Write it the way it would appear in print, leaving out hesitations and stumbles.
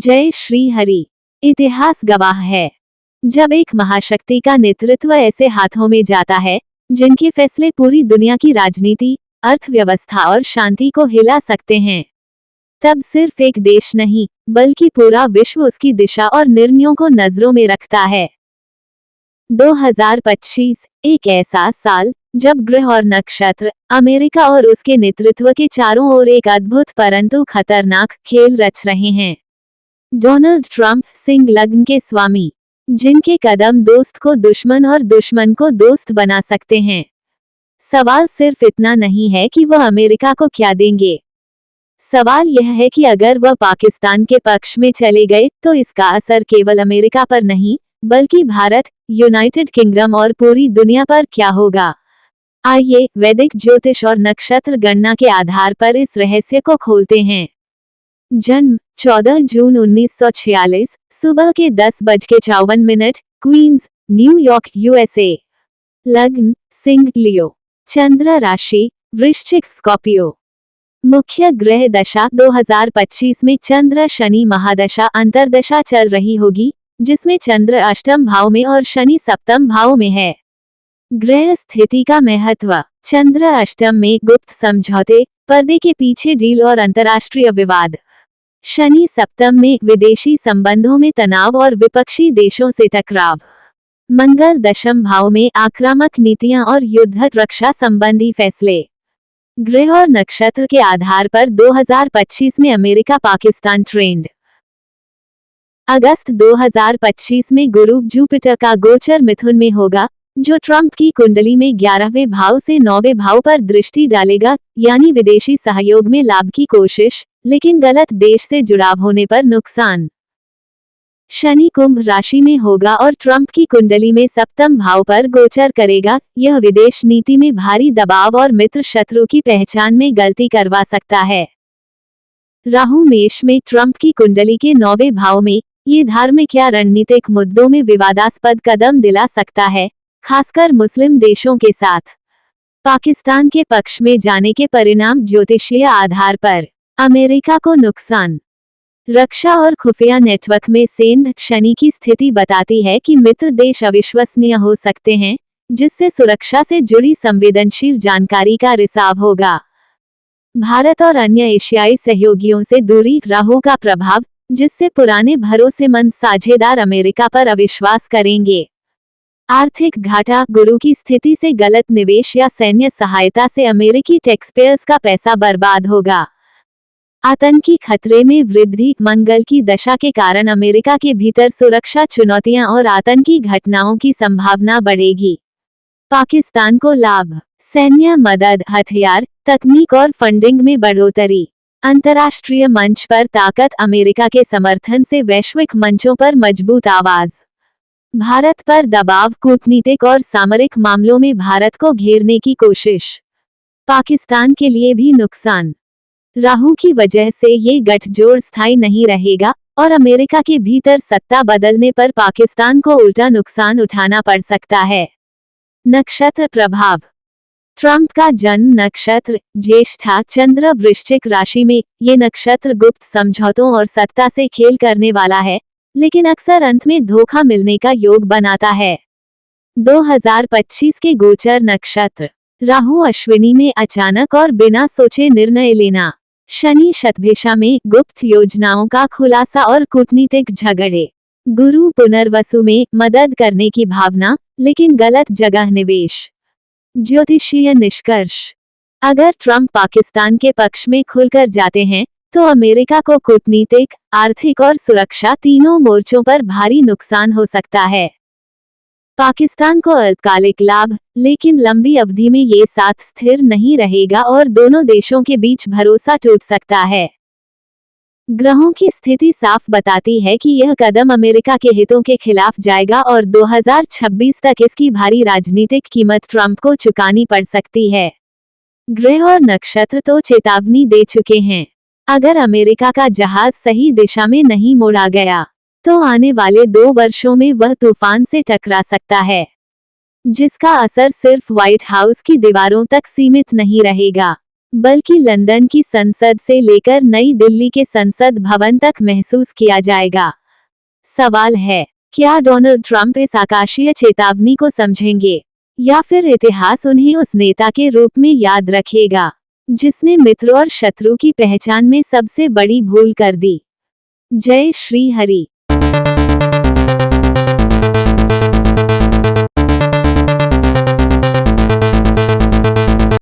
जय श्री हरि। इतिहास गवाह है, जब एक महाशक्ति का नेतृत्व ऐसे हाथों में जाता है जिनके फैसले पूरी दुनिया की राजनीति, अर्थव्यवस्था और शांति को हिला सकते हैं, तब सिर्फ एक देश नहीं बल्कि पूरा विश्व उसकी दिशा और निर्णयों को नजरों में रखता है। 2025 एक ऐसा साल जब ग्रह और नक्षत्र अमेरिका और उसके नेतृत्व के चारों ओर एक अद्भुत परंतु खतरनाक खेल रच रहे हैं। डोनाल्ड ट्रंप सिंह लग्न के स्वामी, जिनके कदम दोस्त को दुश्मन और दुश्मन को दोस्त बना सकते हैं। सवाल सिर्फ इतना नहीं है कि वह अमेरिका को क्या देंगे, सवाल यह है कि अगर वह पाकिस्तान के पक्ष में चले गए तो इसका असर केवल अमेरिका पर नहीं बल्कि भारत, यूनाइटेड किंगडम और पूरी दुनिया पर क्या होगा। आइए वैदिक ज्योतिष और नक्षत्र गणना के आधार पर इस रहस्य को खोलते हैं। जन्म 14 जून 1946 सुबह के 10:54, क्वींस, न्यूयॉर्क, यूएसए। लग्न सिंह लियो। चंद्र राशि वृश्चिक, स्कॉर्पियो। मुख्य ग्रह दशा 2025 में चंद्र शनि महादशा अंतरदशा चल रही होगी, जिसमें चंद्र अष्टम भाव में और शनि सप्तम भाव में है। ग्रह स्थिति का महत्व। चंद्र अष्टम में गुप्त समझौते, पर्दे के पीछे डील और अंतर्राष्ट्रीय विवाद। शनि सप्तम में विदेशी संबंधों में तनाव और विपक्षी देशों से टकराव। मंगल दशम भाव में आक्रामक नीतियां और युद्ध रक्षा संबंधी फैसले। ग्रह और नक्षत्र के आधार पर 2025 में अमेरिका पाकिस्तान ट्रेंड। अगस्त 2025 में गुरु जुपिटर का गोचर मिथुन में होगा, जो ट्रंप की कुंडली में 11वें भाव से 9वें भाव पर दृष्टि डालेगा, यानी विदेशी सहयोग में लाभ की कोशिश, लेकिन गलत देश से जुड़ाव होने पर नुकसान। शनि कुंभ राशि में होगा और ट्रंप की कुंडली में सप्तम भाव पर गोचर करेगा। यह विदेश नीति में भारी दबाव और मित्र शत्रु की पहचान में गलती करवा सकता है। राहु मेष में ट्रंप की कुंडली के 9वें भाव में, ये धार्मिक या रणनीतिक मुद्दों में विवादास्पद कदम दिला सकता है, खासकर मुस्लिम देशों के साथ। पाकिस्तान के पक्ष में जाने के परिणाम ज्योतिषीय आधार पर अमेरिका को नुकसान। रक्षा और खुफिया नेटवर्क में सेंध शनि की स्थिति बताती है कि मित्र देश अविश्वसनीय हो सकते हैं, जिससे सुरक्षा से जुड़ी संवेदनशील जानकारी का रिसाव होगा। भारत और अन्य एशियाई सहयोगियों से दूरी। राहु का प्रभाव, जिससे पुराने भरोसेमंद साझेदार अमेरिका पर अविश्वास करेंगे। आर्थिक घाटा। गुरु की स्थिति से गलत निवेश या सैन्य सहायता से अमेरिकी टैक्सपेयर्स का पैसा बर्बाद होगा। आतंकी खतरे में वृद्धि। मंगल की दशा के कारण अमेरिका के भीतर सुरक्षा चुनौतियां और आतंकी घटनाओं की संभावना बढ़ेगी। पाकिस्तान को लाभ। सैन्य मदद, हथियार, तकनीक और फंडिंग में बढ़ोतरी। अंतर्राष्ट्रीय मंच पर ताकत। अमेरिका के समर्थन से वैश्विक मंचों पर मजबूत आवाज। भारत पर दबाव। कूटनीतिक और सामरिक मामलों में भारत को घेरने की कोशिश। पाकिस्तान के लिए भी नुकसान। राहु की वजह से ये गठजोड़ स्थायी नहीं रहेगा और अमेरिका के भीतर सत्ता बदलने पर पाकिस्तान को उल्टा नुकसान उठाना पड़ सकता है। नक्षत्र प्रभाव। ट्रंप का जन्म नक्षत्र ज्येष्ठा, चंद्र वृश्चिक राशि में। ये नक्षत्र गुप्त समझौतों और सत्ता से खेल करने वाला है, लेकिन अक्सर अंत में धोखा मिलने का योग बनाता है। 2025 के गोचर नक्षत्र। राहु अश्विनी में, अचानक और बिना सोचे निर्णय लेना। शनि शतभिषा में, गुप्त योजनाओं का खुलासा और कूटनीतिक झगड़े। गुरु पुनर्वसु में, मदद करने की भावना लेकिन गलत जगह निवेश। ज्योतिषीय निष्कर्ष। अगर ट्रंप पाकिस्तान के पक्ष में खुलकर जाते हैं तो अमेरिका को कूटनीतिक, आर्थिक और सुरक्षा तीनों मोर्चों पर भारी नुकसान हो सकता है। पाकिस्तान को अल्पकालिक लाभ, लेकिन लंबी अवधि में ये साथ स्थिर नहीं रहेगा और दोनों देशों के बीच भरोसा टूट सकता है। ग्रहों की स्थिति साफ बताती है कि यह कदम अमेरिका के हितों के खिलाफ जाएगा और 2026 तक इसकी भारी राजनीतिक कीमत ट्रंप को चुकानी पड़ सकती है। ग्रह और नक्षत्र तो चेतावनी दे चुके हैं। अगर अमेरिका का जहाज सही दिशा में नहीं मोड़ा गया तो आने वाले 2 वर्षों में वह तूफान से टकरा सकता है, जिसका असर सिर्फ व्हाइट हाउस की दीवारों तक सीमित नहीं रहेगा बल्कि लंदन की संसद से लेकर नई दिल्ली के संसद भवन तक महसूस किया जाएगा। सवाल है, क्या डोनाल्ड ट्रंप इस आकाशीय चेतावनी को समझेंगे, या फिर इतिहास उन्हें उस नेता के रूप में याद रखेगा जिसने मित्र और शत्रु की पहचान में सबसे बड़ी भूल कर दी। जय श्री हरि।